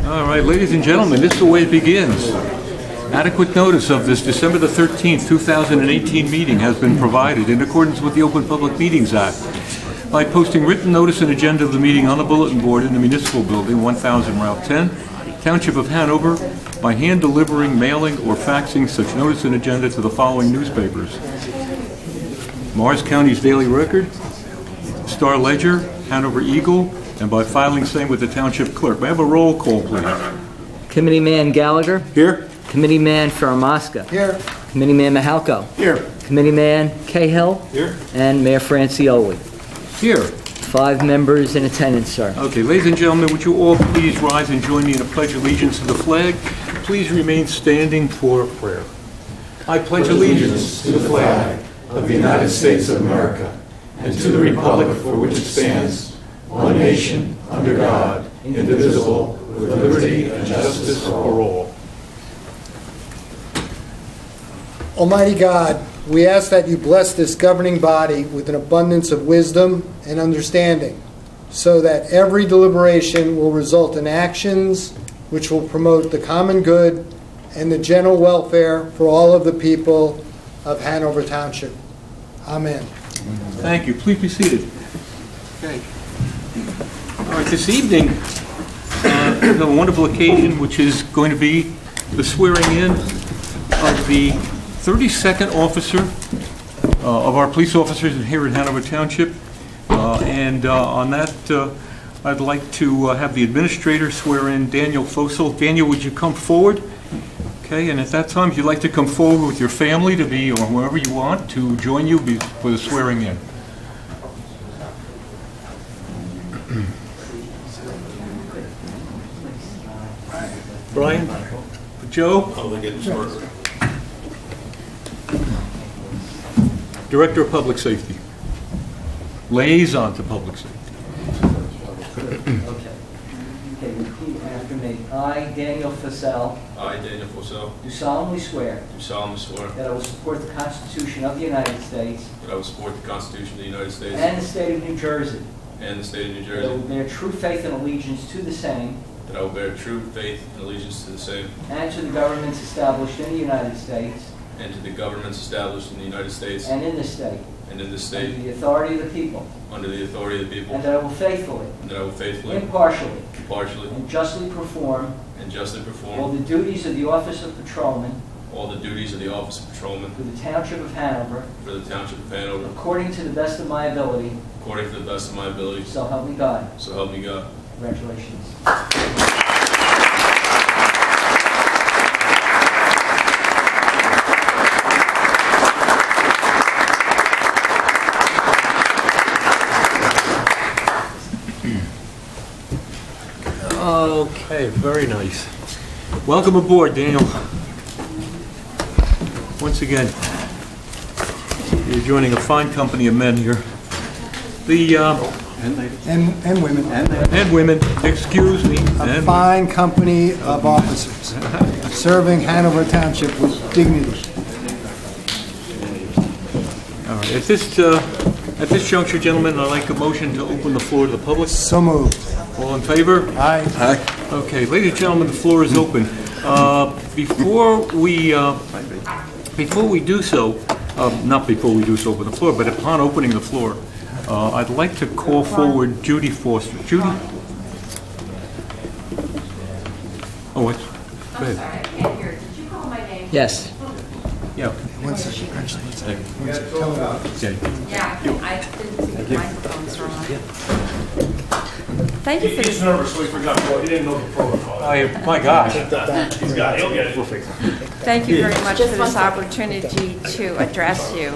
All right, ladies and gentlemen, this is the way it begins. Adequate notice of this December the 13th, 2018 meeting has been provided in accordance with the Open Public Meetings Act by posting written notice and agenda of the meeting on the bulletin board in the Municipal Building, 1000 Route 10, Township of Hanover, by hand delivering, mailing, or faxing such notice and agenda to the following newspapers: Morris County's Daily Record, Star Ledger, Hanover Eagle, and by filing same with the Township Clerk. May I have a roll call, please? Committeeman Gallagher. Here. Committeeman Faramasca. Here. Committeeman Mahalko. Here. Committeeman Cahill. Here. And Mayor Francioli. Here. 5 members in attendance, sir. Okay, ladies and gentlemen, would you all please rise and join me in a pledge of allegiance to the flag? Please remain standing for prayer. I pledge allegiance to the flag of the United States of America and to the republic for which it stands, one nation, under God, indivisible, with liberty and justice for all. Almighty God, we ask that you bless this governing body with an abundance of wisdom and understanding, so that every deliberation will result in actions which will promote the common good and the general welfare for all of the people of Hanover Township. Amen. Thank you. Please be seated. Okay. All right, this evening, we have a wonderful occasion, which is going to be the swearing in of the 32nd officer of our police officers here in Hanover Township. On that, I'd like to have the administrator swear in Daniel Fossil. Daniel, would you come forward? Okay, and at that time, if you'd like to come forward with your family to be, or whoever you want, to join you for the swearing in. Brian? Joe? Director of Public Safety. Liaison to Public Safety. Okay, repeat after me. I, Daniel Fossell, I, Daniel Fossell, do solemnly swear that I will support the Constitution of the United States I will support the Constitution of the United States and the state of New Jersey, and the state of New that I will Jersey, bear true faith and allegiance to the same that I will bear true faith and allegiance to the same, and to the governments established in the United States and to the governments established in the United States and in this state, and in this under state, the authority of the people, under the authority of the people, and that I will faithfully, and that I will faithfully, impartially, impartially, and justly perform and justly all perform the duties of the office of patrolman all the duties of the office of patrolman for the Township of Hanover, for the Township of Hanover, according to the best of my ability, according to the best of my ability, so help me God. so help me God. Congratulations. Okay, very nice. Welcome aboard, Daniel. Once again, you're joining a fine company of men here. The And women. and women, excuse me, A and fine company of officers serving Hanover Township with dignity. all right. At this juncture, gentlemen, I'd like a motion to open the floor to the public. So moved. All in favor? Aye. Okay, ladies and gentlemen, the floor is open. Before we do so, not before we do so open the floor, but upon opening the floor, I'd like to call forward Judy Foster. Judy? Oh, what? Go I'm ahead. sorry, I can't hear. Did you call my name? Yes. Yeah. One second. Yeah, I didn't think the microphones were on. Thank you for He's this. nervous, so he forgot. He didn't know the protocol. My gosh. He's got it. He'll get it. We'll fix it. Thank you very much for this opportunity to address you.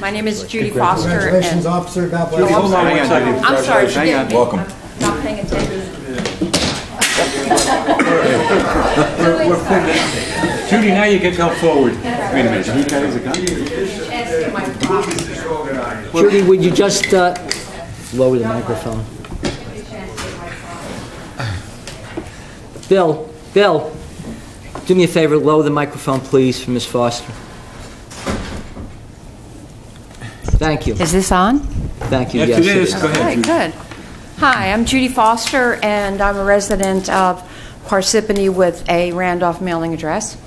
My name is Judy Foster. Congratulations, And officer. God bless Judy, you. hold on one second. I'm sorry, forgive me. Welcome. I'm not paying attention. Judy, now you can come forward. Wait a minute, who carries a gun? Ask my problem. Judy, would you just lower the microphone? Bill, do me a favor, lower the microphone, please, for Ms. Foster. Thank you. Is this on? Thank you. Yes, it is. Go Okay, ahead, Judy. good. Hi, I'm Judy Foster, and I'm a resident of Parsippany with a Randolph mailing address.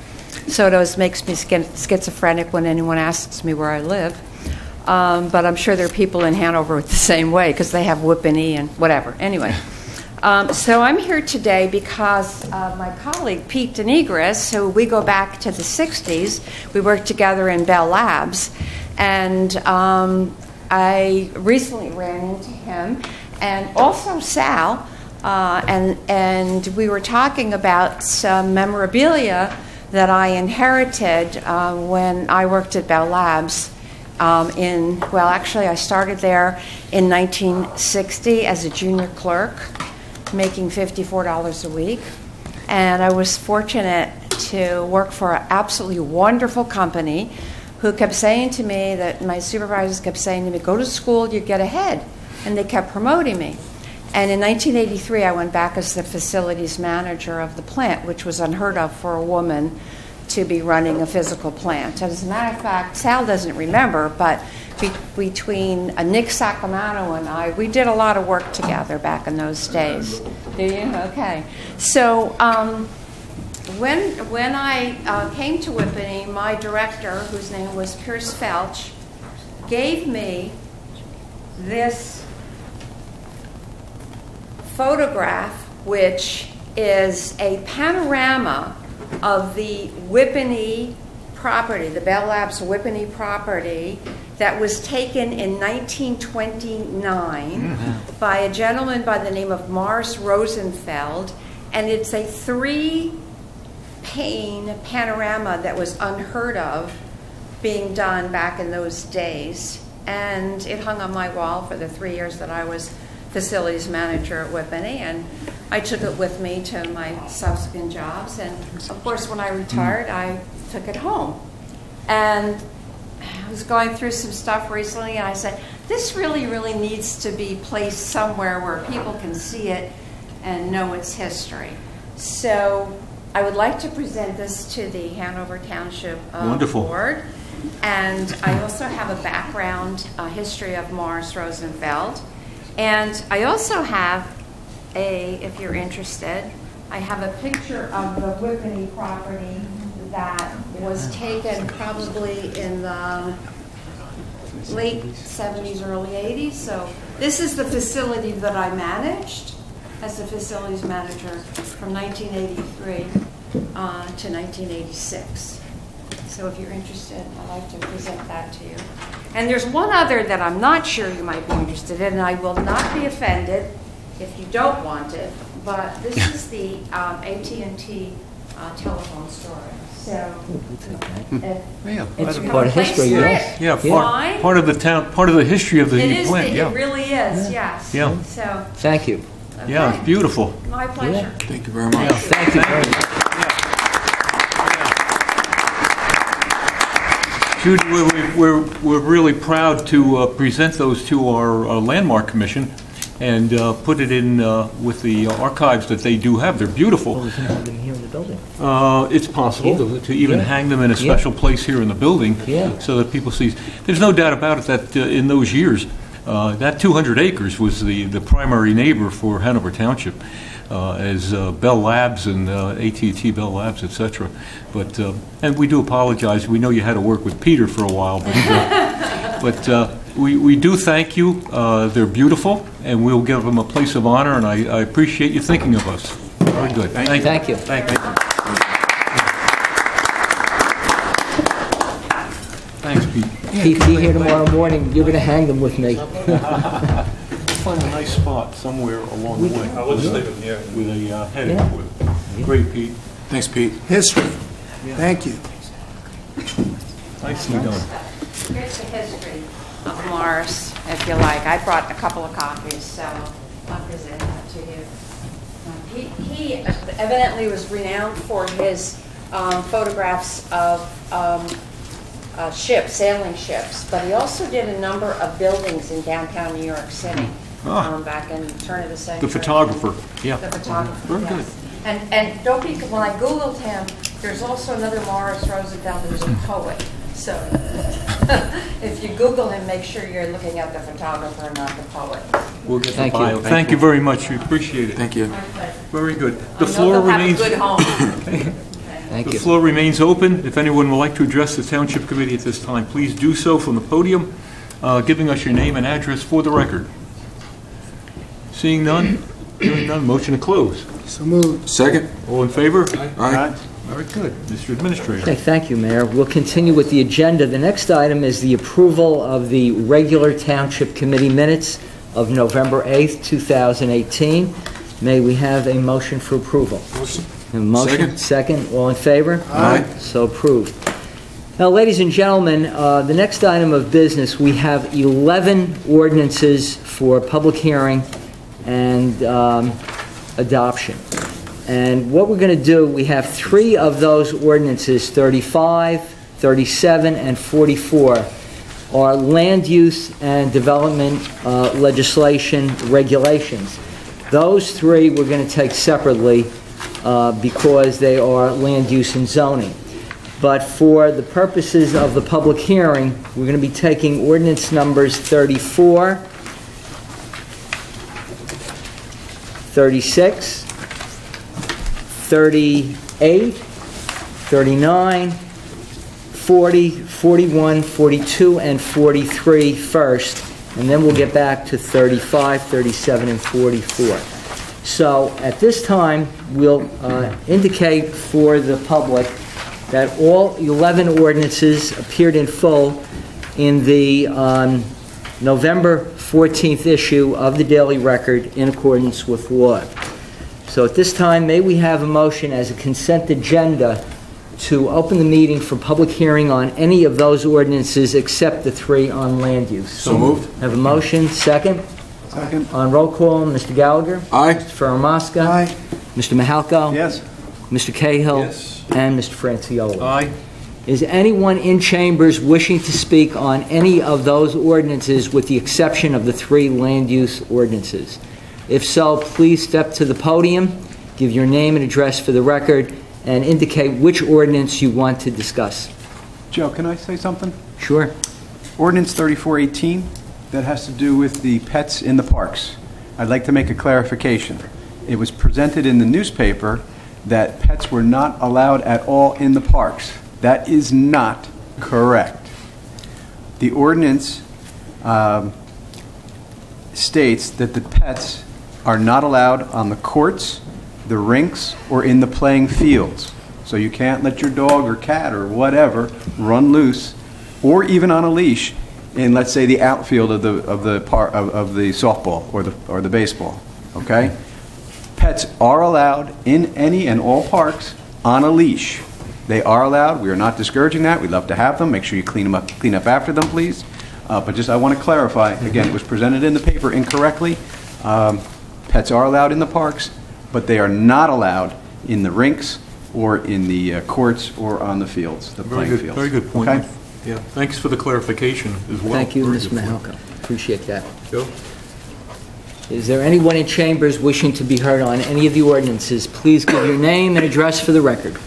So it always makes me schizophrenic when anyone asks me where I live. But I'm sure there are people in Hanover with the same way because they have Whippany and whatever. Anyway, so I'm here today because my colleague Pete Denegris, who we go back to the 60s, we worked together in Bell Labs, and I recently ran into him, and also Sal, and we were talking about some memorabilia that I inherited when I worked at Bell Labs. Actually, I started there in 1960 as a junior clerk, making $54 a week. And I was fortunate to work for an absolutely wonderful company who kept saying to me that my supervisors kept saying to me, go to school, you get ahead. And they kept promoting me. And in 1983, I went back as the facilities manager of the plant, which was unheard of for a woman to be running a physical plant. And as a matter of fact, Sal doesn't remember, but between Nick Sacamano and I, we did a lot of work together back in those days. Do you? Okay. So when I came to Whippany, my director, whose name was Pierce Felch, gave me this photograph, which is a panorama of the Whippany property, the Bell Labs Whippany property, that was taken in 1929 by a gentleman by the name of Morris Rosenfeld, and it's a 3-pane panorama that was unheard of being done back in those days, and it hung on my wall for the 3 years that I was facilities manager at Whippany, and I took it with me to my subsequent jobs. And of course, when I retired, I took it home. And I was going through some stuff recently, and I said, this really, really needs to be placed somewhere where people can see it and know its history. So I would like to present this to the Hanover Township Board. And I also have a background history of Morris Rosenfeld. And I also have if you're interested, I have a picture of the Whippany property that was taken probably in the late 70s, early 80s. So this is the facility that I managed as a facilities manager from 1983 to 1986. So if you're interested, I'd like to present that to you. And there's one other that I'm not sure you might be interested in, and I will not be offended if you don't want it, but this is the AT&T telephone story. So, it's part of history, yes. Yeah, part of the town, part of the history of the plant. It really is, yes. Yeah. So, thank you. okay. Yeah, it's beautiful. My pleasure. Yeah. Thank you very much. Thank you very much. Judy, we're really proud to present those to our Landmark Commission and put it in with the archives that they do have. They're beautiful. Well, we can have them here in the building. It's possible to even hang them in a special place here in the building so that people see. There's no doubt about it that in those years, that 200 acres was the primary neighbor for Hanover Township. As Bell Labs and AT&T Bell Labs, etc. But and we do apologize. We know you had to work with Peter for a while, but we do thank you. They're beautiful, and we'll give them a place of honor. And I appreciate you thinking of us. Very good. Thank you. Thank you. Thank you. Thanks, Pete. Pete, be here tomorrow morning. You're going to hang them with me. Find a nice spot somewhere along the way. I'll just leave it here. With a heading for it. Great, Pete. Thanks, Pete. History. Thank you. Nicely done. Here's the history of Morris, if you like. I brought a couple of copies, so I'll present that to you. He evidently was renowned for his photographs of ships, sailing ships, but he also did a number of buildings in downtown New York City back in the turn of the century. The photographer, yeah. The photographer, Very yes. good. And don't be, when I Googled him, there's also another Morris Rosenfeld who's a poet. So If you Google him, make sure you're looking at the photographer, not the poet. We'll get the Thank you. bio. Thank you very much. We appreciate it. Thank you. My pleasure. Very good. I The know floor they'll have a remains. good home. Thank The you. floor remains open. If anyone would like to address the Township Committee at this time, please do so from the podium, giving us your name and address for the record. Seeing none, hearing none, motion to close. So moved. Second? All in favor? Aye. Very good. Mr. Administrator. Okay, thank you, Mayor. We'll continue with the agenda. The next item is the approval of the regular Township Committee minutes of November 8th, 2018. May we have a motion for approval? A motion? Second. All in favor? Aye. So approved. Now, ladies and gentlemen, the next item of business, we have 11 ordinances for public hearing and adoption. And what we're going to do, we have 3 of those ordinances, 35, 37, and 44, are land use and development legislation regulations. Those 3 we're going to take separately because they are land use and zoning. But for the purposes of the public hearing, we're going to be taking ordinance numbers 34, 36, 38, 39, 40, 41, 42, and 43 first, and then we'll get back to 35, 37, and 44. So at this time, we'll indicate for the public that all 11 ordinances appeared in full in the November 14th issue of the Daily Record in accordance with law. So at this time, may we have a motion as a consent agenda to open the meeting for public hearing on any of those ordinances except the 3 on land use? So moved. Have a motion, second? Second. On roll call, Mr. Gallagher? Aye. Mr. Faramasca? Aye. Mr. Mahalko? Yes. Mr. Cahill? Yes. And Mr. Franciola? Aye. Is anyone in chambers wishing to speak on any of those ordinances with the exception of the 3 land use ordinances? If so, please step to the podium, give your name and address for the record, and indicate which ordinance you want to discuss. Joe, can I say something? Sure. Ordinance 3418, that has to do with the pets in the parks. I'd like to make a clarification. It was presented in the newspaper that pets were not allowed at all in the parks. That is not correct. The ordinance states that the pets are not allowed on the courts, the rinks, or in the playing fields. So you can't let your dog or cat or whatever run loose, or even on a leash, in, let's say, the outfield of the softball or the baseball. Okay? Pets are allowed in any and all parks on a leash. They are allowed. We are not discouraging that. We'd love to have them. Make sure you clean up after them, please. But just I want to clarify again. It was presented in the paper incorrectly. Pets are allowed in the parks, but they are not allowed in the rinks or in the courts or on the fields, the Very playing good, fields. very good point. Okay? Yeah, thanks for the clarification as well. Thank you, Very Ms. good point. Mahalka. Appreciate that. Joe? Is there anyone in chambers wishing to be heard on any of the ordinances? Please give your name and address for the record.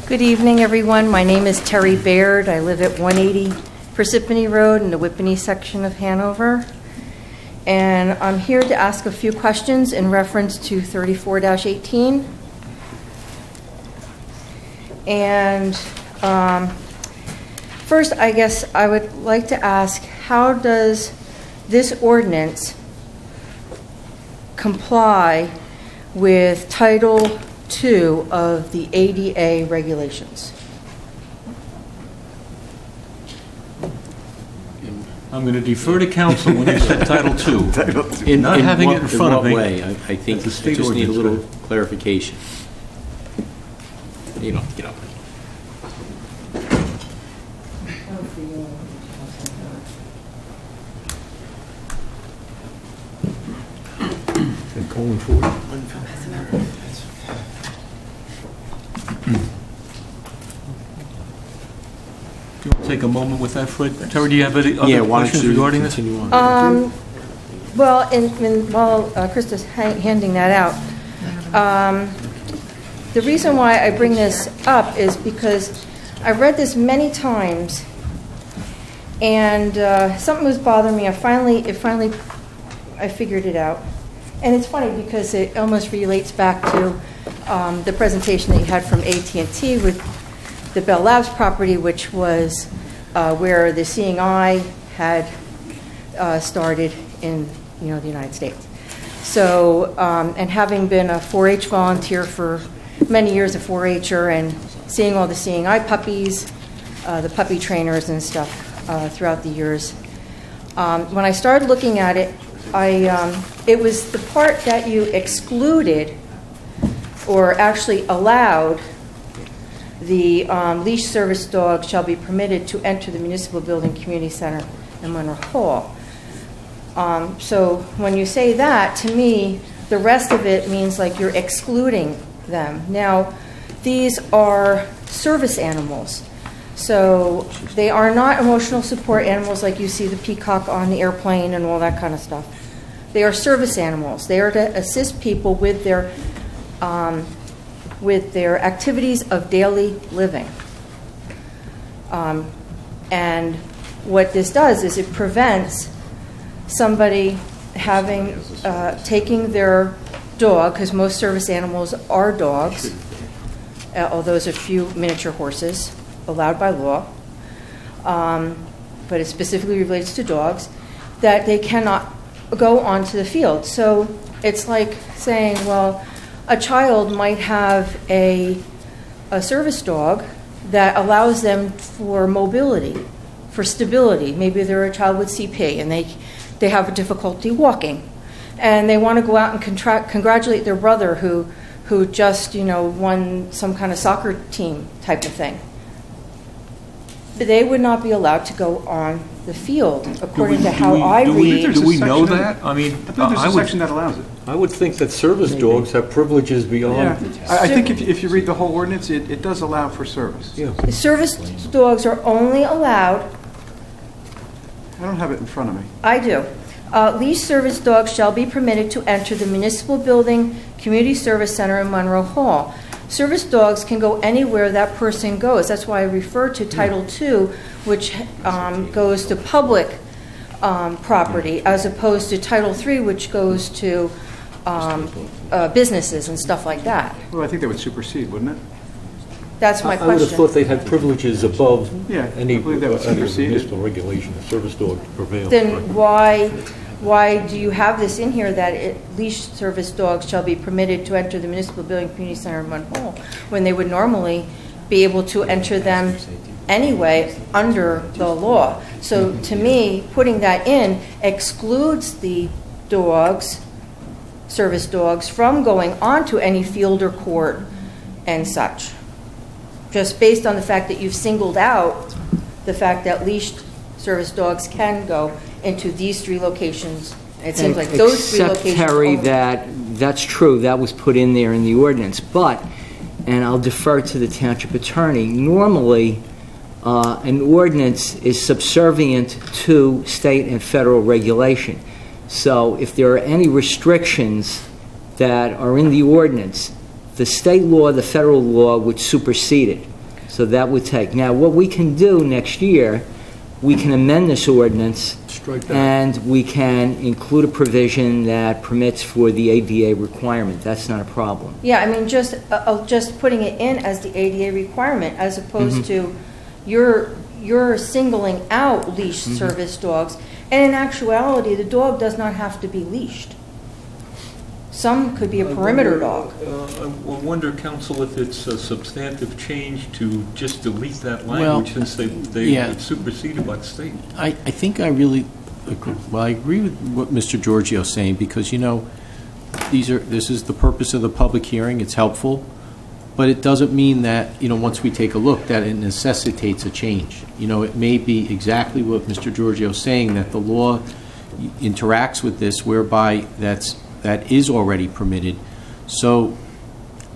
Good evening, everyone. My name is Terry Baird. I live at 180 Parsippany Road in the Whippany section of Hanover. And I'm here to ask a few questions in reference to 34-18. And first, I guess I would like to ask, how does this ordinance comply with Title II of the ADA regulations? I'm going to defer to council when you said Title II. Not having it in front of me. In what way? I think It's a I state just need a ordinance, little right? clarification. You don't have to get up. Colon 40. Do you want to take a moment with that, Fred? Terry, do you have any Yeah, other why don't questions you regarding this? continue on? Well, while Krista's handing that out, the reason why I bring this up is because I've read this many times, and something was bothering me. I figured it out. And it's funny because it almost relates back to the presentation that you had from AT&T with the Bell Labs property, which was where the Seeing Eye had started in the United States. So, and having been a 4-H volunteer for many years, a 4-H'er, and seeing all the Seeing Eye puppies, the puppy trainers and stuff throughout the years, when I started looking at it, it was the part that you excluded or actually allowed the leash service dog shall be permitted to enter the municipal building, community center, and Monroe Hall. So when you say that, to me, the rest of it means like you're excluding them. Now, these are service animals. So they are not emotional support animals like you see the peacock on the airplane and all that kind of stuff. They are service animals. They are to assist people with their activities of daily living. And what this does is it prevents somebody taking their dog, because most service animals are dogs, although there's a few miniature horses allowed by law, but it specifically relates to dogs, that they cannot go onto the field. So it's like saying, well, a child might have a service dog that allows them for mobility, for stability. Maybe they're a child with CP and they have a difficulty walking, and they want to go out and congratulate their brother who just won some kind of soccer team type of thing. They would not be allowed to go on the field, according to how I read. Do we know that? I mean, I think there's a section that allows it. I would think that service dogs have privileges beyond. Yeah. I think if you read the whole ordinance, it does allow for service. Yeah. Service dogs are only allowed. I don't have it in front of me. I do. Leash service dogs shall be permitted to enter the municipal building, community service center, and Monroe Hall. Service dogs can go anywhere that person goes. That's why I refer to Title II, which goes to public property, as opposed to Title III, which goes to businesses and stuff like that. Well, I think that would supersede, wouldn't it? That's my I would have question. thought they had privileges above Yeah, any I believe that would supersede it. municipal regulation. The service dog prevails. Then why do you have this in here that leash service dogs shall be permitted to enter the municipal building, community center, and Monroe Hall, when they would normally be able to enter them anyway under the law? So to me, putting that in excludes the dogs, service dogs, from going onto any field or court and such. Just based on the fact that you've singled out the fact that leashed service dogs can go into these 3 locations. It seems like those 3 locations. Except, Terry, only. that's true. That was put in there in the ordinance. But, and I'll defer to the township attorney, normally an ordinance is subservient to state and federal regulation. So if there are any restrictions that are in the ordinance, the state law, the federal law would supersede it. So that would take. Now, what we can do next year, we can amend this ordinance and we can include a provision that permits for the ADA requirement. That's not a problem. Yeah, I mean, just putting it in as the ADA requirement, as opposed to you're singling out leash service dogs. And in actuality, the dog does not have to be leashed. Some could be a perimeter dog. I wonder, counsel, if it's a substantive change to just delete that language since it's superseded by the state. I think I really agree. Well, I agree with what Mr. Giorgio is saying, because, this is the purpose of the public hearing. It's helpful. But it doesn't mean that, once we take a look, that it necessitates a change. It may be exactly what Mr. Giorgio is saying, that the law interacts with this, whereby that is already permitted. So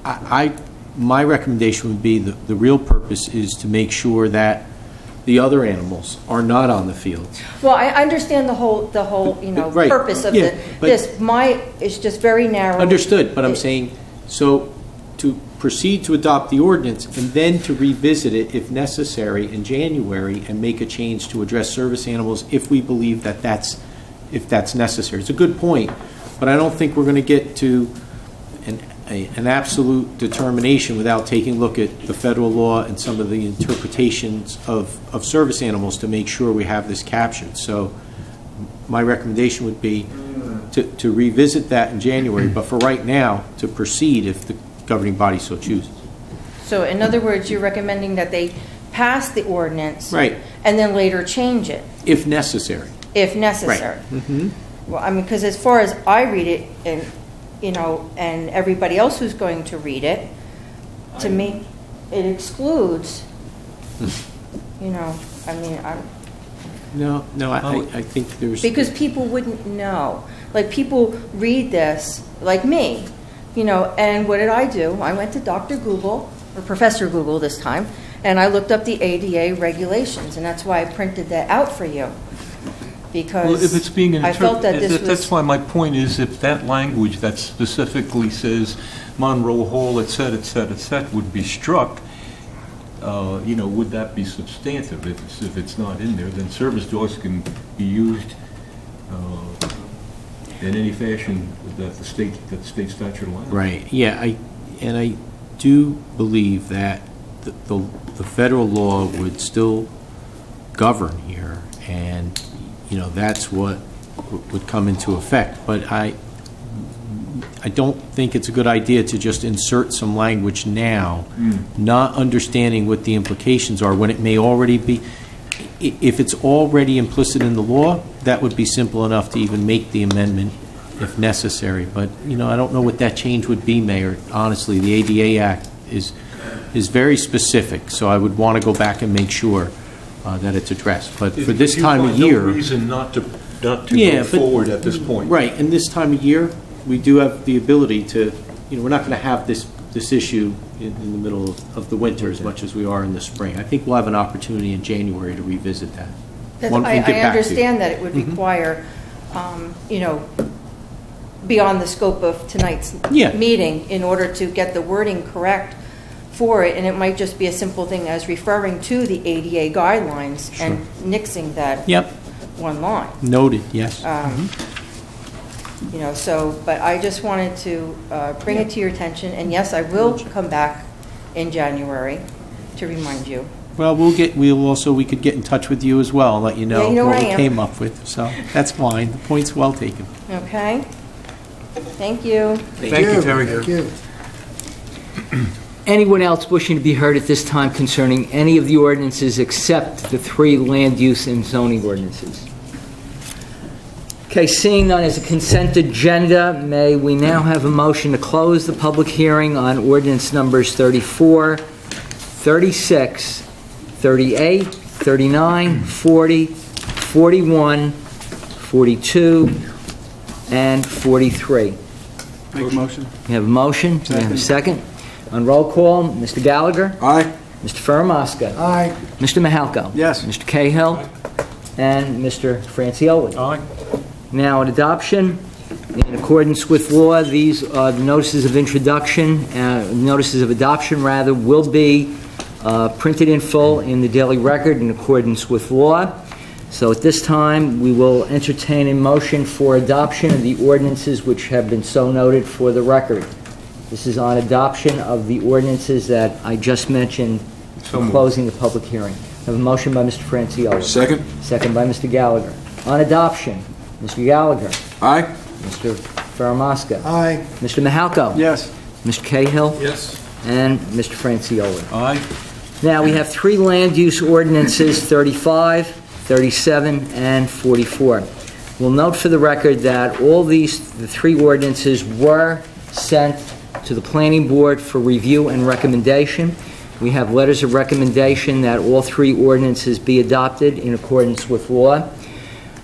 my recommendation would be the real purpose is to make sure that the other animals are not on the field. Well, I understand the whole Right. purpose of Yeah, but- this. It's just very narrow. Understood, but I'm saying, so to proceed to adopt the ordinance and then to revisit it if necessary in January and make a change to address service animals if we believe that if that's necessary. It's a good point, but I don't think we're going to get to an absolute determination without taking a look at the federal law and some of the interpretations of service animals to make sure we have this captured. So my recommendation would be to revisit that in January, but for right now, to proceed if the governing body so chooses. So in other words, you're recommending that they pass the ordinance. Right. And then later change it. If necessary. If necessary. Right. Mm-hmm. Well, I mean, because as far as I read it, and and everybody else who's going to read it, to me, it excludes. I mean, I think there's because people wouldn't know. Like people read this, like me, And what did I do? I went to Dr. Google, or Professor Google this time, and I looked up the ADA regulations, and that's why I printed that out for you. Because if it's being I felt that this was... That's why my point is, if that language that specifically says Monroe Hall, et cetera, would be struck, would that be substantive? If it's not in there, then service dogs can be used in any fashion that the state statute allows. Right. Yeah. I do believe that the federal law would still govern here, and that's what would come into effect. But I don't think it's a good idea to just insert some language now, not understanding what the implications are when it may already be. If it's already implicit in the law, that would be simple enough to even make the amendment if necessary. But, I don't know what that change would be, Mayor. Honestly, the ADA Act is very specific, so I would want to go back and make sure that it's addressed. But for this time of year... no reason not to go forward at this point. Right, and this time of year, we do have the ability to, we're not going to have this issue in the middle of the winter as much as we are in the spring. I think we'll have an opportunity in January to revisit that. I understand that it would require, beyond the scope of tonight's meeting in order to get the wording correct for it, and it might just be a simple thing as referring to the ADA guidelines and nixing that one line. Noted, yes. But I just wanted to bring it to your attention, and yes, I will come back in January to remind you. Well, we could get in touch with you as well and let you know, what we came up with. So that's fine. The point's well taken. Okay. Thank you. Thank you, Terry. Thank you. Anyone else wishing to be heard at this time concerning any of the ordinances except the 3 land use and zoning ordinances? Okay, seeing none as a consent agenda, may we now have a motion to close the public hearing on ordinance numbers 34, 36, 38, 39, 40, 41, 42, and 43. Make a motion. We have a motion. We have a second. On roll call, Mr. Gallagher? Aye. Mr. Faramasca? Aye. Mr. Mahalko? Yes. Mr. Cahill? And Mr. Francioli? Aye. Now, on adoption, in accordance with law, these the notices of introduction, notices of adoption, rather, will be printed in full in the Daily Record in accordance with law. So at this time, we will entertain a motion for adoption of the ordinances which have been so noted for the record. This is on adoption of the ordinances that I just mentioned closing the public hearing. I have a motion by Mr. Francioli. Second. Second by Mr. Gallagher. On adoption, Mr. Gallagher. Aye. Mr. Faramasca. Aye. Mr. Mahalko. Yes. Mr. Cahill. Yes. And Mr. Francioli. Aye. Now, we have 3 land use ordinances, 35, 37, and 44. We'll note for the record that all the 3 ordinances were sent to the Planning Board for review and recommendation. We have letters of recommendation that all 3 ordinances be adopted in accordance with law.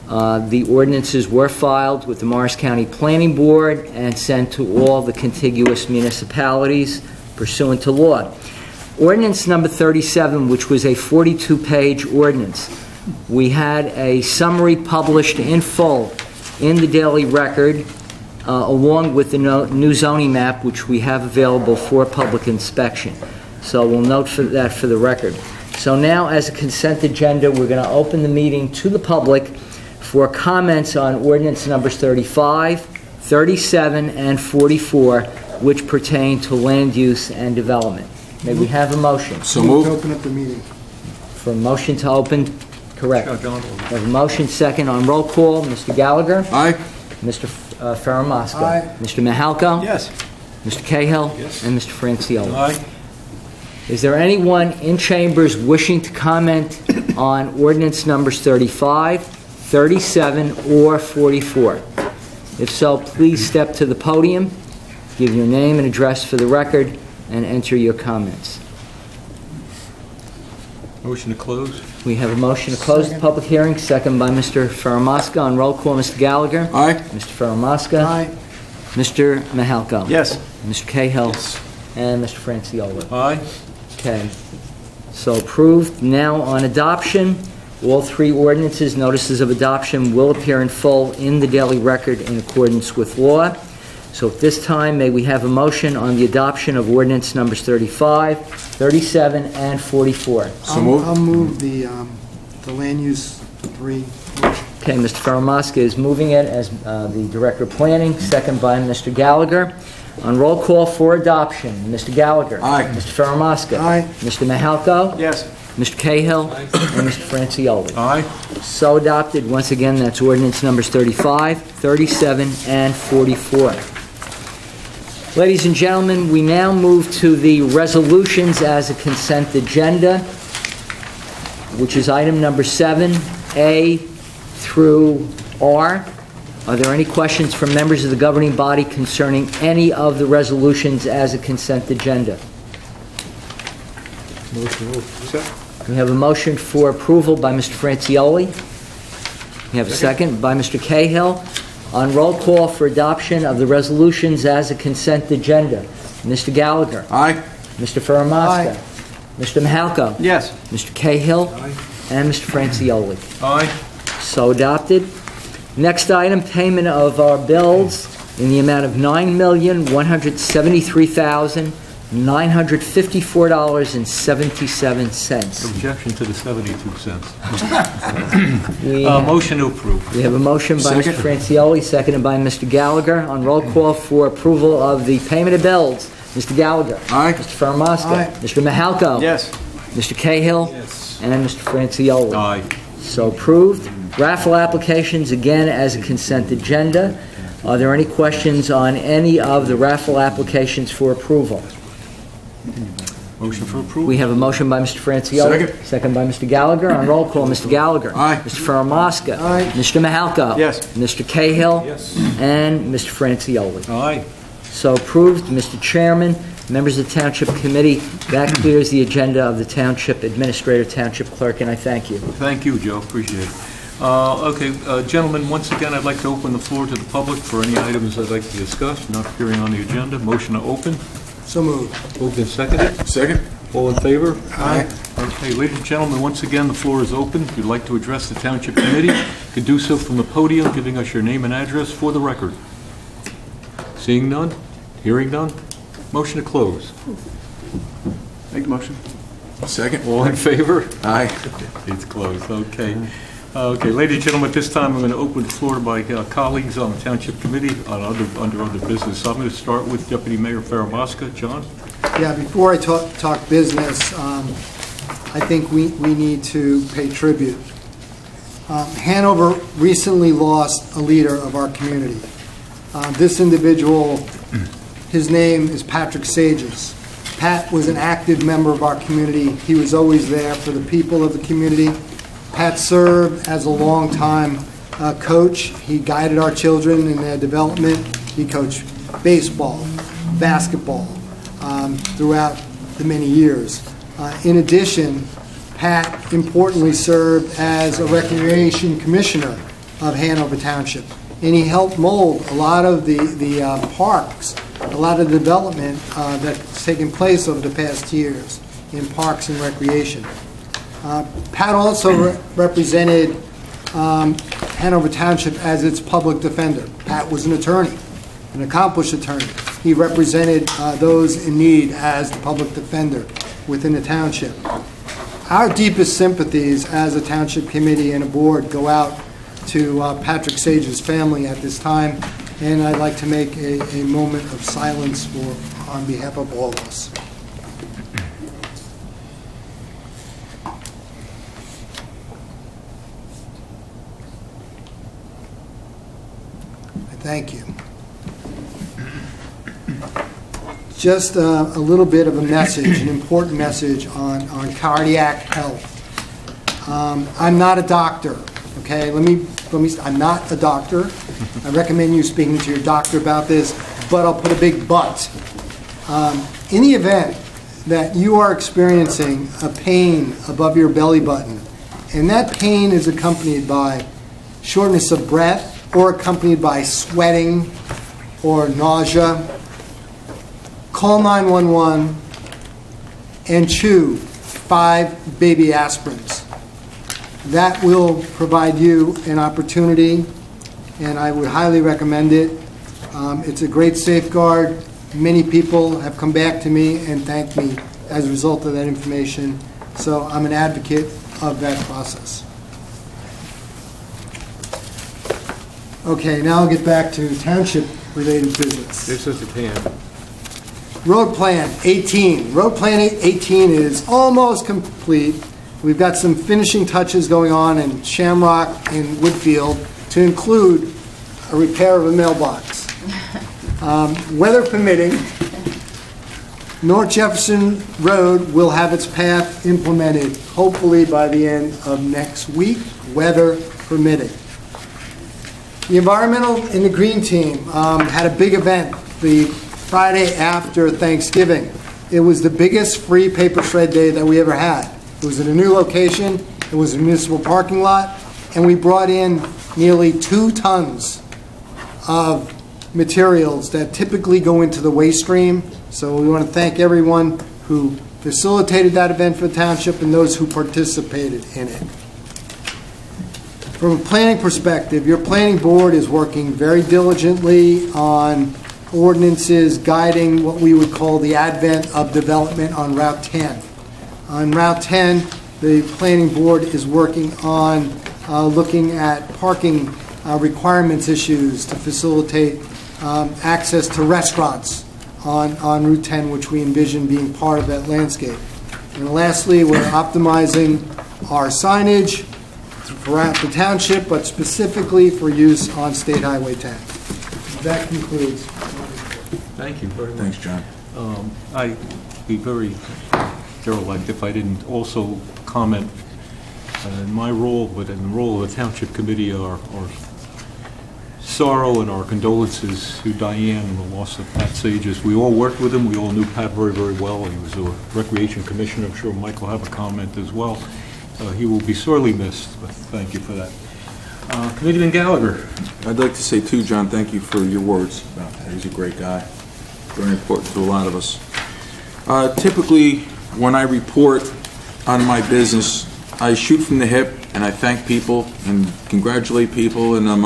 The ordinances were filed with the Morris County Planning Board and sent to all the contiguous municipalities pursuant to law. Ordinance number 37, which was a 42-page ordinance, we had a summary published in full in the Daily Record along with the new zoning map, which we have available for public inspection. So we'll note that for the record. So now, as a consent agenda, we're going to open the meeting to the public for comments on ordinance numbers 35, 37, and 44, which pertain to land use and development. May we have a motion? So Move to moved. open up the meeting. For a motion to open, correct. John. We have a motion second on roll call. Mr. Gallagher? Aye. Mr. Ferramaska? Aye. Mr. Mahalko? Yes. Mr. Cahill? Yes. And Mr. Franciulli? Aye. Is there anyone in chambers wishing to comment on ordinance numbers 35, 37, or 44? If so, please step to the podium, give your name and address for the record, and enter your comments. Motion to close? We have a motion to close the public hearing, second by Mr. Ferramaska. On roll call, Mr. Gallagher? Aye. Mr. Ferramaska? Aye. Mr. Mahalko? Yes. Mr. Cahill? And Mr. Franciulli? Aye. Okay, so approved. Now on adoption, all three ordinances, notices of adoption, will appear in full in the daily record in accordance with law. So at this time, may we have a motion on the adoption of ordinance numbers 35, 37, and 44? So moved. I'll move the land use 3. Okay, Mr. Ferramaska is moving it as the Director of Planning, second by Mr. Gallagher. On roll call for adoption, Mr. Gallagher. Aye. Mr. Ferramaska. Aye. Mr. Mahalko. Yes. Mr. Cahill. And Mr. Franciulli. Aye. So adopted. Once again, that's ordinance numbers 35, 37, and 44. Ladies and gentlemen, we now move to the resolutions as a consent agenda, which is item number 7, A through R. Are there any questions from members of the governing body concerning any of the resolutions as a consent agenda? We have a motion for approval by Mr. Franciulli. We have a second by Mr. Cahill. On roll call for adoption of the resolutions as a consent agenda, Mr. Gallagher. Aye. Mr. Ferramaska. Aye. Mr. Mahalko. Yes. Mr. Cahill. And Mr. Franciulli. Aye. So adopted. Next item, payment of our bills in the amount of $9,173,954.77. Objection to the 72 cents. We have Motion to approve. we have a motion by Mr. Second. Franciulli, seconded by Mr. Gallagher. On roll call for approval of the payment of bills, Mr. Gallagher. Aye. Mr. Ferramaska. Aye. Mr. Mahalko. Yes. Mr. Cahill. Yes. And Mr. Franciulli. Aye. So approved. Raffle applications, again, as a consent agenda. Are there any questions on any of the raffle applications for approval? Motion for approval? We have a motion by Mr. Franciulli. Second. By Mr. Gallagher. On roll call, Mr. Gallagher. Aye. Mr. Ferramaska. Aye. Mr. Mahalko. Yes. Mr. Cahill. Yes. And Mr. Franciulli. Aye. So approved. Mr. Chairman, members of the Township Committee, that clears the agenda of the Township Administrator, Township Clerk, and I thank you. Thank you, Joe, appreciate it. Okay, gentlemen, once again, I'd like to open the floor to the public for any items I'd like to discuss, not appearing on the agenda. Motion to open. So moved. Moved and seconded. Second. All in favor? Aye. Okay, ladies and gentlemen, once again, the floor is open. If you'd like to address the Township Committee, you can do so from the podium, giving us your name and address for the record. Seeing none? Hearing none? Motion to close. Make the motion. Second. All in favor? Aye. It's closed, okay. Okay, ladies and gentlemen, at this time, I'm going to open the floor to my colleagues on the Township Committee under other business. So I'm going to start with Deputy Mayor Ferramaska. John? Yeah, before I talk business, I think we need to pay tribute. Hanover recently lost a leader of our community. This individual, his name is Patrick Sages. Pat was an active member of our community. He was always there for the people of the community. Pat served as a longtime coach. He guided our children in their development. He coached baseball, basketball throughout the many years. In addition, Pat importantly served as a recreation commissioner of Hanover Township, and he helped mold a lot of the parks, a lot of the development that's taken place over the past years in parks and recreation. Pat also represented Hanover Township as its public defender. Pat was an attorney. an accomplished attorney. He represented those in need as the public defender within the township. Our deepest sympathies as a township committee and a board go out to Patrick Sage's family at this time, and I'd like to make a moment of silence on behalf of all of us. Thank you. Just a little bit of a message, an important message on cardiac health. I'm not a doctor, okay? I'm not a doctor. I recommend you speaking to your doctor about this, but I'll put a big but. In the event that you are experiencing a pain above your belly button, and that pain is accompanied by shortness of breath, or accompanied by sweating or nausea, call 911 and chew 5 baby aspirins. That will provide you an opportunity, and I would highly recommend it. It's a great safeguard. Many people have come back to me and thanked me as a result of that information, so I'm an advocate of that process. Okay, now I'll get back to township-related business. This is the pan. Road Plan 18. Road Plan 18 is almost complete. We've got some finishing touches going on in Shamrock and Woodfield to include a repair of a mailbox. Weather permitting, North Jefferson Road will have its path implemented, hopefully by the end of next week, weather permitting. The Environmental and the Green Team had a big event the Friday after Thanksgiving. It was the biggest free paper shred day that we ever had. It was at a new location, it was a municipal parking lot, and we brought in nearly 2 tons of materials that typically go into the waste stream. So we want to thank everyone who facilitated that event for the township and those who participated in it. From a planning perspective, your planning board is working very diligently on ordinances guiding what we would call the advent of development on Route 10. On Route 10, the planning board is working on looking at parking requirements issues to facilitate access to restaurants on Route 10, which we envision being part of that landscape. And lastly, we're optimizing our signage throughout the township, but specifically for use on State Highway 10. That concludes. Thank you very much. Thanks, John. I'd be very derelict if I didn't also comment in my role, but in the role of the Township Committee, our sorrow and our condolences to Diane and the loss of Pat Sages. We all worked with him. We all knew Pat very, very well. He was a Recreation Commissioner. I'm sure Mike will have a comment as well. He will be sorely missed, but thank you for that. Committeeman Gallagher. I'd like to say too, John, thank you for your words about that. He's a great guy. Very important to a lot of us. Typically, when I report on my business, I shoot from the hip and I thank people and congratulate people, and I'm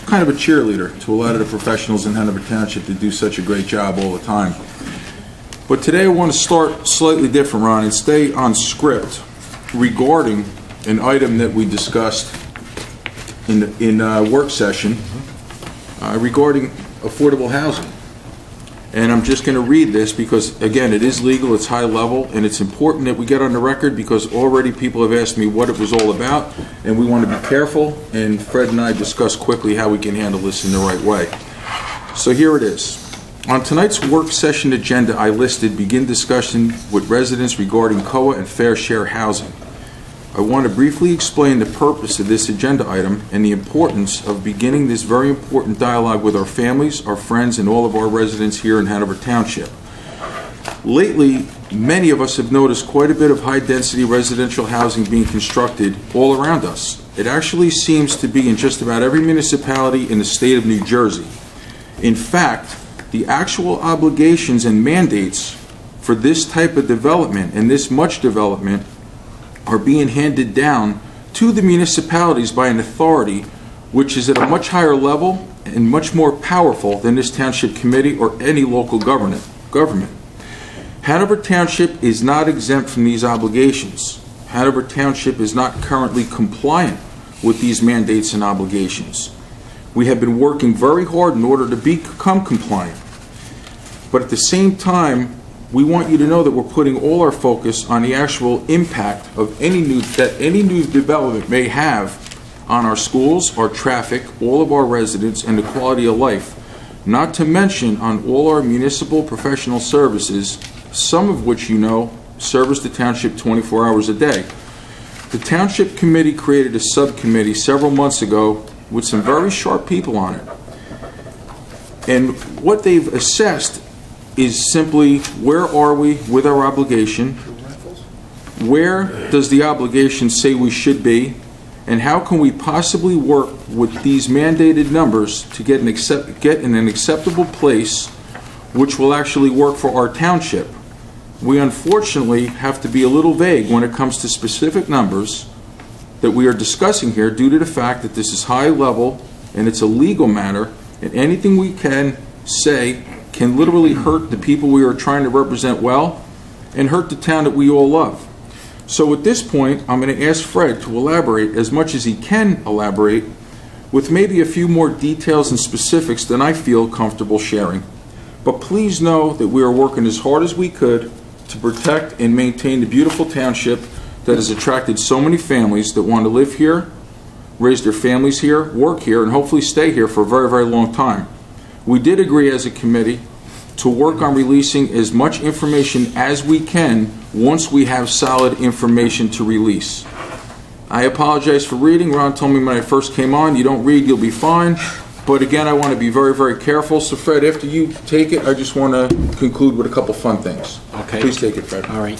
kind of a cheerleader to a lot of the professionals in Hanover Township that do such a great job all the time. But today I want to start slightly different, Ron, and stay on script regarding an item that we discussed in work session regarding affordable housing. And I'm just going to read this because, again, it is legal, it's high level, and it's important that we get on the record because already people have asked me what it was all about, and we want to be careful, and Fred and I discussed quickly how we can handle this in the right way. So here it is. On tonight's work session agenda, I listed begin discussion with residents regarding COA and fair share housing. I want to briefly explain the purpose of this agenda item and the importance of beginning this very important dialogue with our families, our friends, and all of our residents here in Hanover Township. Lately, many of us have noticed quite a bit of high-density residential housing being constructed all around us. It actually seems to be in just about every municipality in the state of New Jersey. In fact, the actual obligations and mandates for this type of development and this much development are being handed down to the municipalities by an authority which is at a much higher level and much more powerful than this township committee or any local government. Hanover Township is not exempt from these obligations. Hanover Township is not currently compliant with these mandates and obligations. We have been working very hard in order to become compliant. But at the same time, we want you to know that we're putting all our focus on the actual impact of any new development may have on our schools, our traffic, all of our residents, and the quality of life, not to mention on all our municipal professional services, some of which you know service the township 24 hours a day. The Township Committee created a subcommittee several months ago with some very sharp people on it. And what they've assessed is simply, where are we with our obligation? Where does the obligation say we should be? And how can we possibly work with these mandated numbers to get in an acceptable place which will actually work for our township? We unfortunately have to be a little vague when it comes to specific numbers that we are discussing here due to the fact that this is high level and it's a legal matter, and anything we can say can literally hurt the people we are trying to represent well and hurt the town that we all love. So at this point, I'm going to ask Fred to elaborate as much as he can elaborate with maybe a few more details and specifics than I feel comfortable sharing. But please know that we are working as hard as we could to protect and maintain the beautiful township that has attracted so many families that want to live here, raise their families here, work here, and hopefully stay here for a very, very long time. We did agree as a committee to work on releasing as much information as we can once we have solid information to release. I apologize for reading. Ron told me when I first came on, you don't read, you'll be fine. But again, I want to be very, very careful. So Fred, after you take it, I just want to conclude with a couple fun things. Okay. Please take it, Fred. All right.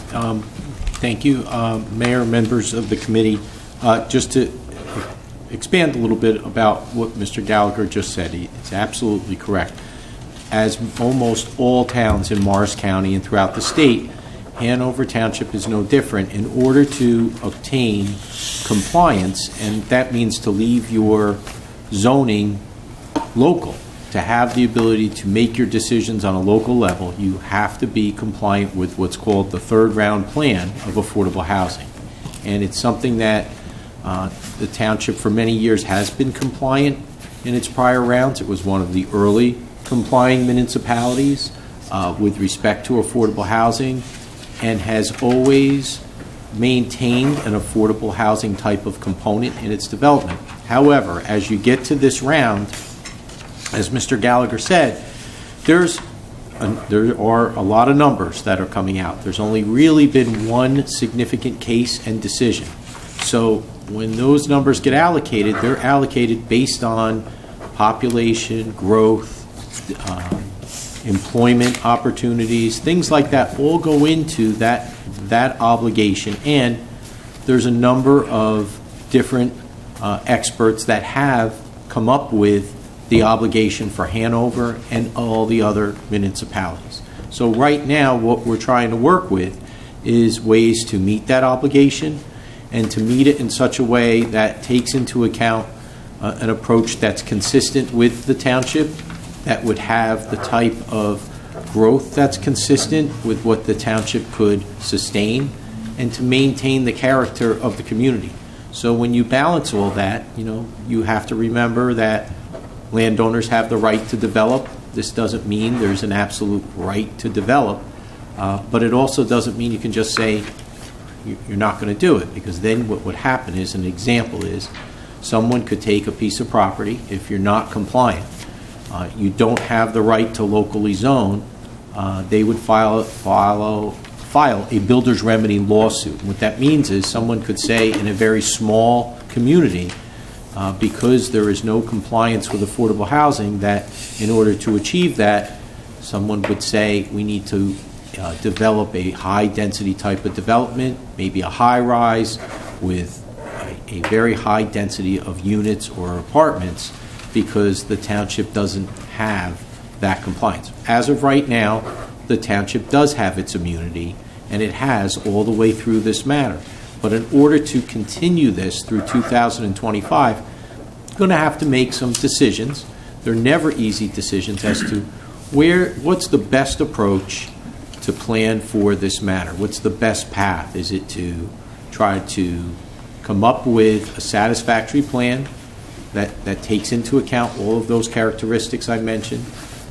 Thank you, Mayor, members of the committee. Just to expand a little bit about what Mr. Gallagher just said, it's absolutely correct. As almost all towns in Morris County and throughout the state, Hanover Township is no different. In order to obtain compliance, and that means to leave your zoning local, to have the ability to make your decisions on a local level, you have to be compliant with what's called the third round plan of affordable housing. And it's something that the township for many years has been compliant in its prior rounds. It was one of the early complying municipalities with respect to affordable housing, and has always maintained an affordable housing type of component in its development. However, as you get to this round, as Mr. Gallagher said, there are a lot of numbers that are coming out. There's only really been one significant case and decision. So when those numbers get allocated, they're allocated based on population, growth, employment opportunities, things like that all go into that obligation. And there's a number of different experts that have come up with the obligation for Hanover and all the other municipalities. So right now what we're trying to work with is ways to meet that obligation and to meet it in such a way that takes into account an approach that's consistent with the township, that would have the type of growth that's consistent with what the township could sustain, and to maintain the character of the community. So when you balance all that, you have to remember that landowners have the right to develop. This doesn't mean there's an absolute right to develop, but it also doesn't mean you can just say you're not going to do it, because then what would happen is, an example is, someone could take a piece of property. If you're not compliant, you don't have the right to locally zone, they would file a builder's remedy lawsuit. And what that means is someone could say in a very small community, because there is no compliance with affordable housing, that in order to achieve that, someone would say we need to develop a high density type of development, maybe a high rise with a very high density of units or apartments, because the township doesn't have that compliance. As of right now, the township does have its immunity, and it has all the way through this matter. But in order to continue this through 2025, we're going to have to make some decisions they're never easy decisions as to what's the best approach to plan for this matter. What's the best path? Is it to try to come up with a satisfactory plan that takes into account all of those characteristics I mentioned?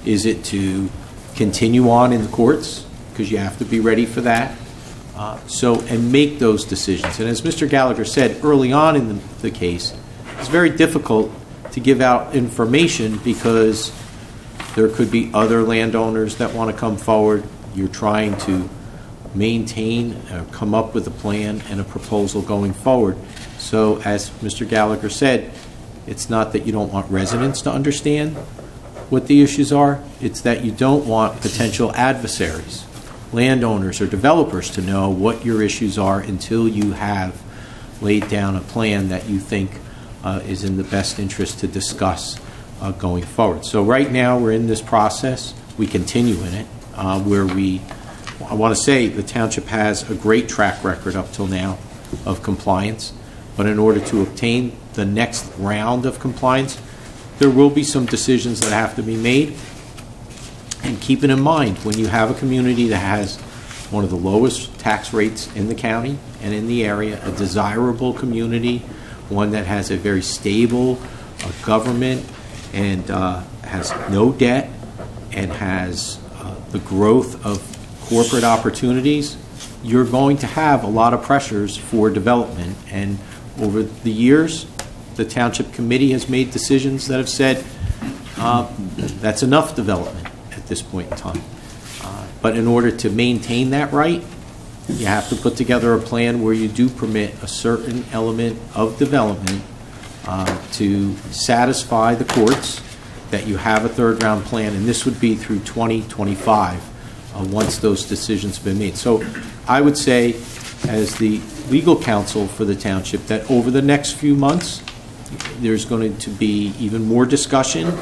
Is it to continue on in the courts, because you have to be ready for that? And make those decisions. And as Mr. Gallagher said early on in the case, it's very difficult to give out information because there could be other landowners that want to come forward. You're trying to maintain, come up with a plan and a proposal going forward. So as Mr. Gallagher said, it's not that you don't want residents to understand what the issues are, it's that you don't want potential adversaries, landowners or developers, to know what your issues are until you have laid down a plan that you think is in the best interest to discuss going forward. So right now we're in this process. We continue in it where I want to say the township has a great track record up till now of compliance, but in order to obtain the next round of compliance, there will be some decisions that have to be made. And keep it in mind, when you have a community that has one of the lowest tax rates in the county and in the area, a desirable community, one that has a very stable government and has no debt and has the growth of corporate opportunities, you're going to have a lot of pressures for development. And over the years, the Township Committee has made decisions that have said that's enough development at this point in time. But in order to maintain that right, you have to put together a plan where you do permit a certain element of development to satisfy the courts that you have a third round plan, and this would be through 2025 once those decisions have been made. So I would say, as the legal counsel for the township, that over the next few months there's going to be even more discussion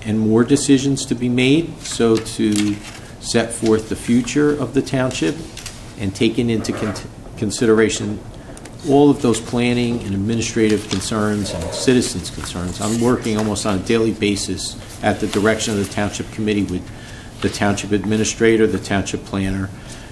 and more decisions to be made, so to set forth the future of the township and taking into consideration all of those planning and administrative concerns and citizens' concerns. I'm working almost on a daily basis at the direction of the Township Committee with the Township Administrator, the Township Planner,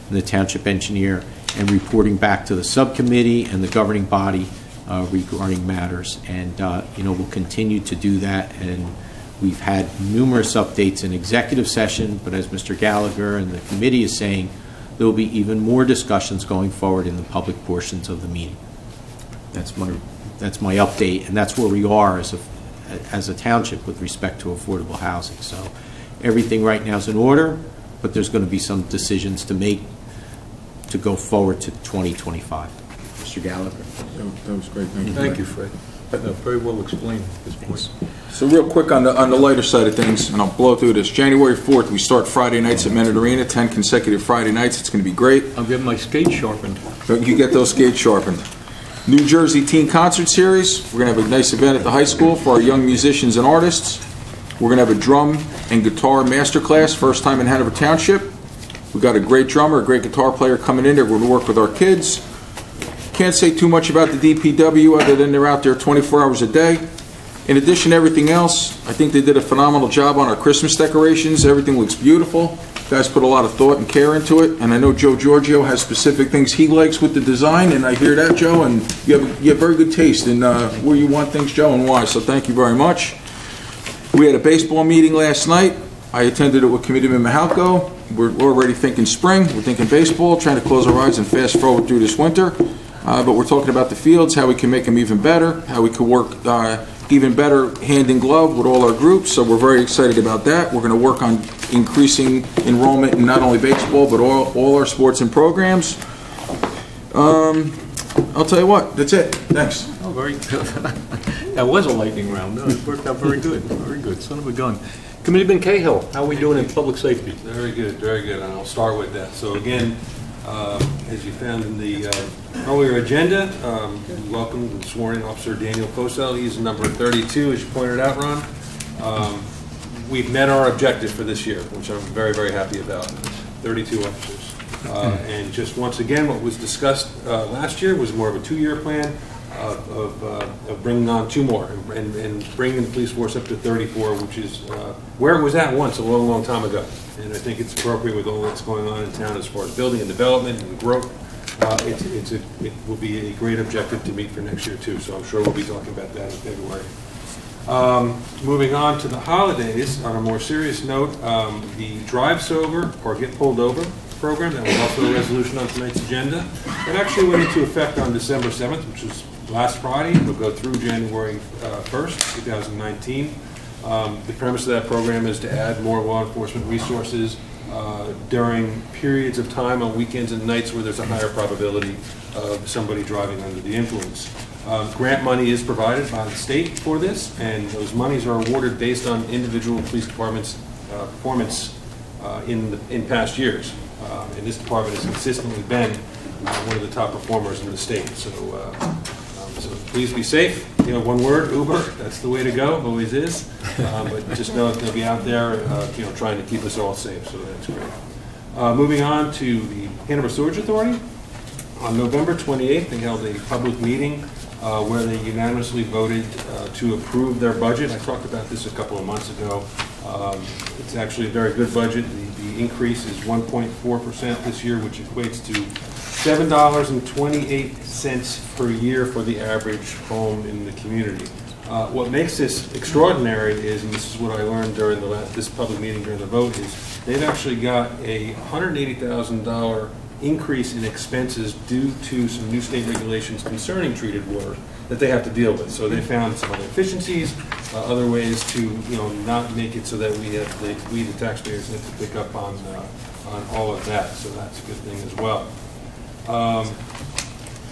and the Township Engineer, and reporting back to the subcommittee and the governing body regarding matters. And we'll continue to do that. And we've had numerous updates in executive session, but as Mr. Gallagher and the committee is saying, there will be even more discussions going forward in the public portions of the meeting. That's my update, and that's where we are as a township with respect to affordable housing. So everything right now is in order, but there's going to be some decisions to make to go forward to 2025. Mr. Gallagher. That was great. Thank you. Thank you, Fred. Very well explained at this point. So real quick on the lighter side of things, and I'll blow through this. January 4th, we start Friday nights at Menard Arena, 10 consecutive Friday nights. It's going to be great. I'll get my skates sharpened. You get those skates sharpened. New Jersey Teen Concert Series. We're going to have a nice event at the high school for our young musicians and artists. We're going to have a drum and guitar masterclass, first time in Hanover Township. We've got a great drummer, a great guitar player coming in there. We're going to work with our kids. Can't say too much about the DPW other than they're out there 24 hours a day. In addition to everything else, I think they did a phenomenal job on our Christmas decorations. Everything looks beautiful. You guys put a lot of thought and care into it, and I know Joe Giorgio has specific things he likes with the design, and I hear that, Joe, and you have very good taste in where you want things, Joe, and why, so thank you very much. We had a baseball meeting last night. I attended it with Committeeman Mahalko. We're already thinking spring. We're thinking baseball, trying to close our eyes and fast forward through this winter. But we're talking about the fields, how we can make them even better, how we can work even better hand in glove with all our groups. So we're very excited about that. We're going to work on increasing enrollment in not only baseball, but all our sports and programs. I'll tell you what, that's it. Thanks. Oh, very good. That was a lightning round. No, it worked out very good. Very good. Son of a gun. Committeeman Cahill, how are we doing in public safety? Very good, very good. And I'll start with that. So again, as you found in the earlier agenda, we welcome the sworn-in officer Daniel Kosel. He's number 32, as you pointed out, Ron. We've met our objective for this year, which I'm very, very happy about. 32 officers. And just once again, what was discussed last year was more of a 2-year plan. of bringing on 2 more and bringing the police force up to 34, which is where it was at once a long, long time ago. And I think it's appropriate with all that's going on in town as far as building and development and growth. It will be a great objective to meet for next year too, so I'm sure we'll be talking about that in February. Moving on to the holidays, on a more serious note, the Drive Sober or Get Pulled Over program, that was also a resolution on tonight's agenda. It actually went into effect on December 7th, which was last Friday. It'll go through January 1st, 2019. The premise of that program is to add more law enforcement resources during periods of time on weekends and nights where there's a higher probability of somebody driving under the influence. Grant money is provided by the state for this, and those monies are awarded based on individual police departments' performance in past years. And this department has consistently been one of the top performers in the state. So please be safe. You know, one word, Uber, that's the way to go, always is. But just know that they'll be out there, trying to keep us all safe, so that's great. Moving on to the Hanover Sewage Authority. On November 28th, they held a public meeting where they unanimously voted to approve their budget. I talked about this a couple of months ago. It's actually a very good budget. The increase is 1.4% this year, which equates to $7.28 per year for the average home in the community. What makes this extraordinary is, and this is what I learned during this public meeting during the vote, is they've actually got a $180,000 increase in expenses due to some new state regulations concerning treated water that they have to deal with. So they found some other efficiencies, other ways to not make it so that we the taxpayers have to pick up on all of that. So that's a good thing as well.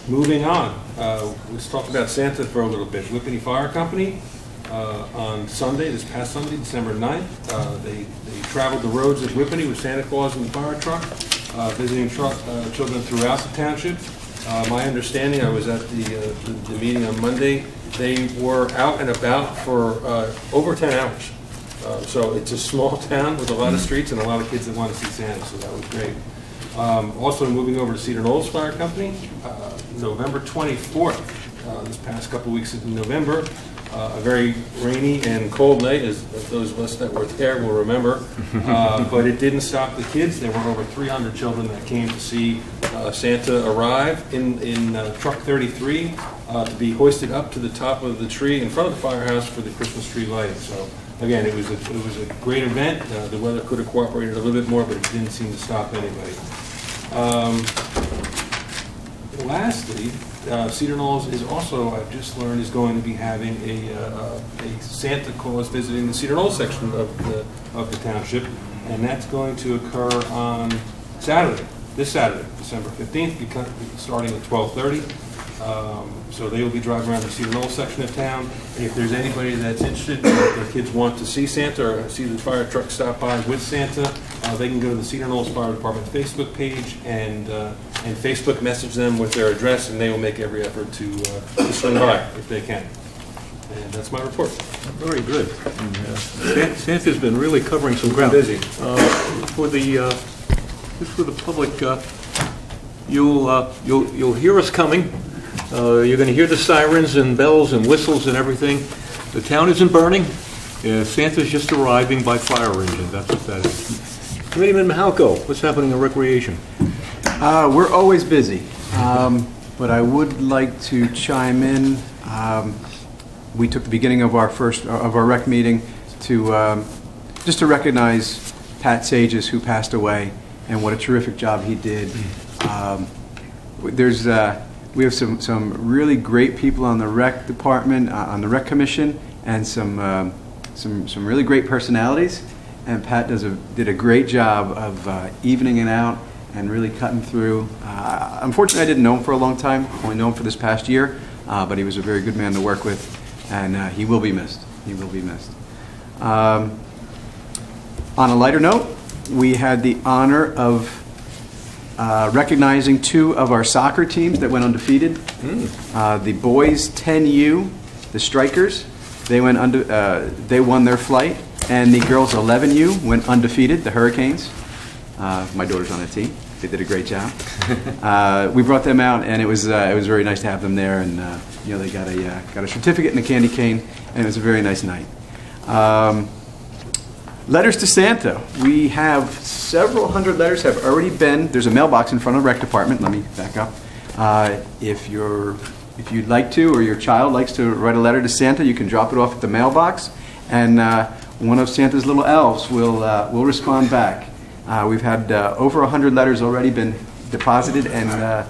Moving on, let's talk about Santa for a little bit. Whippany Fire Company on Sunday, this past Sunday, December 9th, they traveled the roads of Whippany with Santa Claus and the fire truck, visiting children throughout the township. My understanding, I was at the meeting on Monday, they were out and about for over 10 hours. So it's a small town with a lot of streets and a lot of kids that want to see Santa, so that was great. Also moving over to Cedar Knolls Fire Company, November 24th, this past couple weeks in November, a very rainy and cold night, as those of us that were there will remember, but it didn't stop the kids. There were over 300 children that came to see Santa arrive in truck 33 to be hoisted up to the top of the tree in front of the firehouse for the Christmas tree lighting. So again, it was a great event. The weather could have cooperated a little bit more, but it didn't seem to stop anybody. Lastly, Cedar Knolls is also, I've just learned, is going to be having a Santa Claus visiting the Cedar Knolls section of the township, and that's going to occur on this Saturday, December 15th, starting at 12:30. So they will be driving around the Cedar Knolls section of town. If there's anybody that's interested, their kids want to see Santa or see the fire truck stop by with Santa, they can go to the Cedar Knolls Fire Department Facebook page and Facebook message them with their address, and they will make every effort to swing by if they can. And that's my report. Very good. Santa's been really covering some ground. Busy. For the public, you'll hear us coming. You're going to hear the sirens and bells and whistles and everything. The town isn't burning. Santa's just arriving by fire engine. That's what that is. Committeeman Mahalko, what's happening in recreation? We're always busy, but I would like to chime in. We took the beginning of our rec meeting to just to recognize Pat Sages, who passed away, and what a terrific job he did. We have some really great people on the rec department, on the rec commission, and some really great personalities. And Pat did a great job of evening it out and really cutting through. Unfortunately, I didn't know him for a long time. Only know him for this past year, but he was a very good man to work with, and he will be missed. He will be missed. On a lighter note, we had the honor of recognizing 2 of our soccer teams that went undefeated. The boys 10U, the Strikers, they won their flight, and the girls 11U went undefeated, the Hurricanes. My daughter's on the team. They did a great job. We brought them out, and it was very nice to have them there. And they got a certificate and a candy cane, and it was a very nice night. Letters to Santa. We have several hundred letters have already been. There's a mailbox in front of the rec department. Let me back up. If you'd like to, or your child likes to write a letter to Santa, you can drop it off at the mailbox, and one of Santa's little elves will respond back. We've had over 100 letters already been deposited, and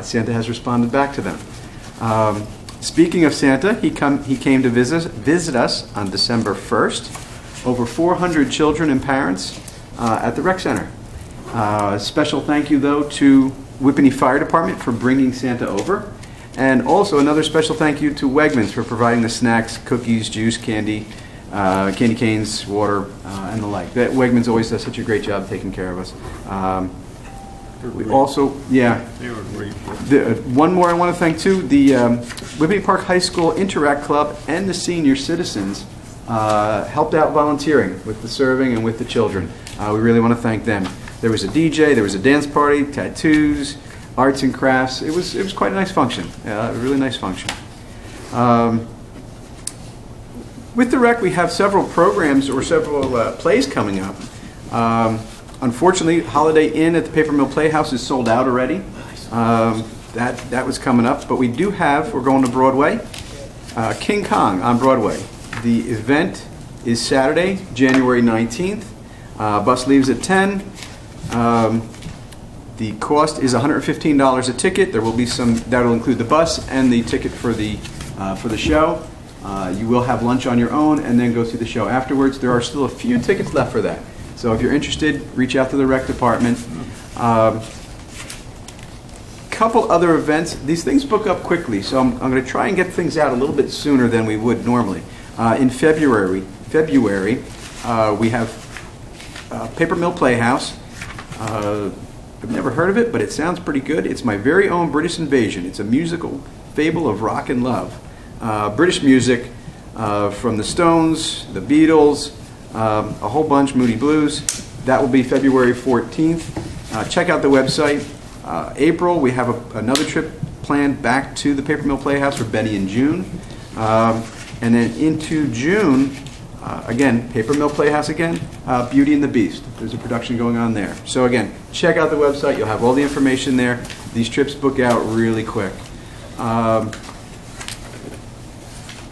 Santa has responded back to them. Speaking of Santa, he came to visit us on December 1st. Over 400 children and parents at the rec center. Special thank you, though, to Whippany Fire Department for bringing Santa over. And also another special thank you to Wegmans for providing the snacks, cookies, juice, candy canes, water, and the like. Wegmans always does such a great job taking care of us. We also, yeah. They were great. One more I want to thank, too, the Whippany Park High School Interact Club and the senior citizens helped out volunteering with the serving and with the children. We really want to thank them. There was a DJ, there was a dance party, tattoos, arts and crafts. It was quite a nice function, a really nice function. With the rec, we have several programs or several plays coming up. Unfortunately, Holiday Inn at the Paper Mill Playhouse is sold out already. That was coming up, but we do have, we're going to Broadway, King Kong on Broadway. The event is Saturday, January 19th. Bus leaves at 10. The cost is $115 a ticket. There will be that'll include the bus and the ticket for the show. You will have lunch on your own and then go through the show afterwards. There are still a few tickets left for that. So if you're interested, reach out to the rec department. Couple other events. These things book up quickly, so I'm going to try and get things out a little bit sooner than we would normally. In February, we have Paper Mill Playhouse. I've never heard of it, but it sounds pretty good. It's My Very Own British Invasion. It's a musical fable of rock and love. British music from the Stones, the Beatles, a whole bunch, Moody Blues. That will be February 14th. Check out the website. April, we have another trip planned back to the Paper Mill Playhouse for Benny and June. And then into June, again, Paper Mill Playhouse again, Beauty and the Beast. There's a production going on there. So again, check out the website. You'll have all the information there. These trips book out really quick.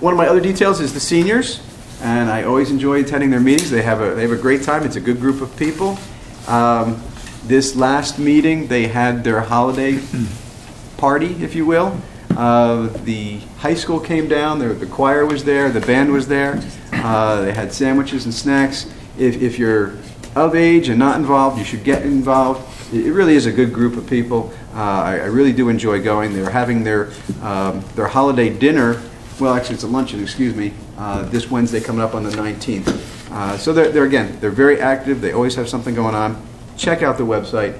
One of my other details is the seniors, and I always enjoy attending their meetings. They have a great time. It's a good group of people. This last meeting, they had their holiday party, if you will. The high school came down, the choir was there, the band was there. They had sandwiches and snacks. If you're of age and not involved, you should get involved. It really is a good group of people. I really do enjoy going. They're having their holiday dinner, well actually it's a luncheon, excuse me, this Wednesday coming up on the 19th. So they're very active. They always have something going on. Check out the website.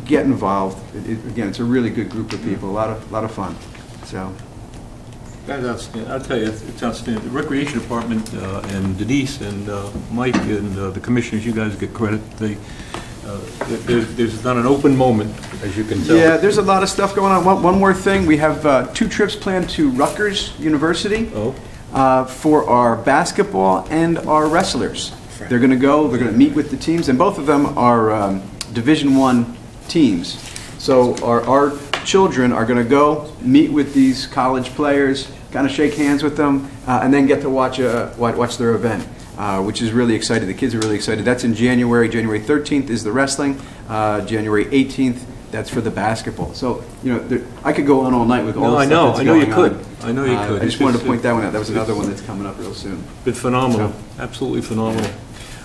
Get involved. Again, it's a really good group of people. A lot of fun. So That's outstanding. I'll tell you, it's outstanding. The Recreation Department and Denise and Mike and the commissioners, you guys get credit. There's not an open moment, as you can tell. Yeah, there's a lot of stuff going on. One more thing, we have 2 trips planned to Rutgers University for our basketball and our wrestlers. They're going to meet with the teams, and both of them are Division I teams. So our children are going to go meet with these college players, kind of shake hands with them, and then get to watch their event, which is really exciting. The kids are really excited. That's in January. January 13th is the wrestling. January 18th, that's for the basketball. So, I could go on all night with all the stuff that's going on. I know you could. I just wanted to point that one out. That was another one that's coming up real soon. Been phenomenal. Absolutely phenomenal.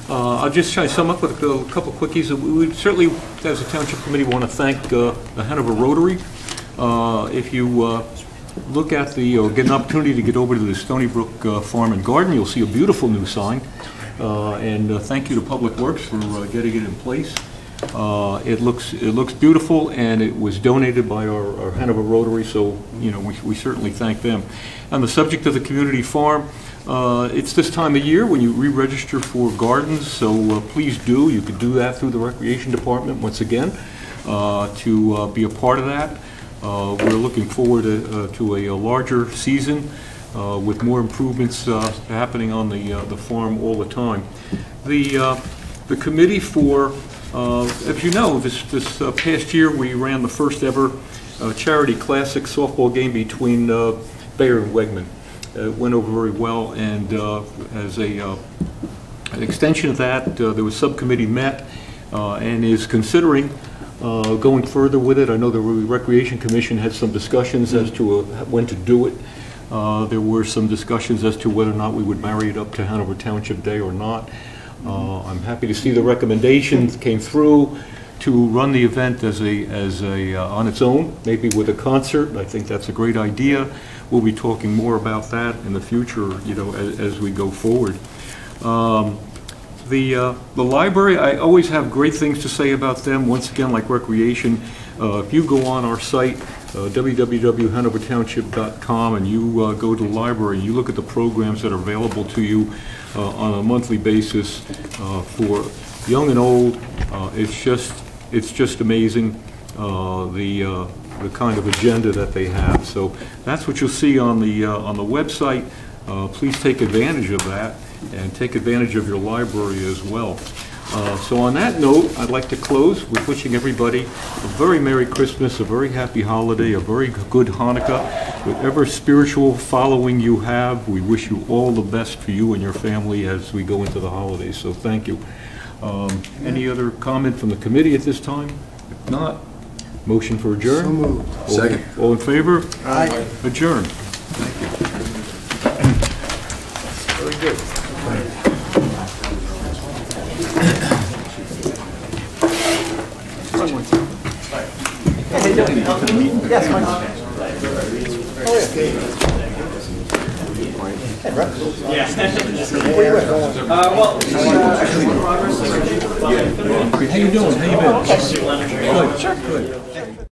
I'll just try to sum up with a couple quickies. We certainly, as a township committee, want to thank the Hanover Rotary. If you look at or get an opportunity to get over to the Stony Brook Farm and Garden, you'll see a beautiful new sign. And thank you to Public Works for getting it in place. It looks beautiful, and it was donated by our Hanover Rotary, so we certainly thank them. On the subject of the community farm, It's this time of year when you re-register for gardens, so please do. You could do that through the Recreation Department once again to be a part of that. We're looking forward to a larger season with more improvements happening on the farm all the time. The committee for, as you know, this past year we ran the first ever charity classic softball game between Bayer and Wegman. It went over very well, and as an extension of that, there was subcommittee met and is considering going further with it. I know the Recreation Commission had some discussions as to when to do it. There were some discussions as to whether or not we would marry it up to Hanover Township Day or not. I'm happy to see the recommendations came through to run the event as on its own, maybe with a concert. I think that's a great idea. We'll be talking more about that in the future, you know, as we go forward. The library, I always have great things to say about them. Once again, like Recreation, if you go on our site, www.hanovertownship.com, and you go to the library, you look at the programs that are available to you on a monthly basis for young and old. It's just amazing the kind of agenda that they have. So that's what you'll see on the website. Please take advantage of that and take advantage of your library as well. So on that note, I'd like to close with wishing everybody a very Merry Christmas, a very happy holiday, a very good Hanukkah. Whatever spiritual following you have, we wish you all the best for you and your family as we go into the holidays. So thank you. Any other comment from the committee at this time? If not, motion for adjourn? So moved. Second. All in favor? Aye. Adjourn. Thank you. Very good. Yes, Mike. How you doing? How you been? Good. Sure. Good.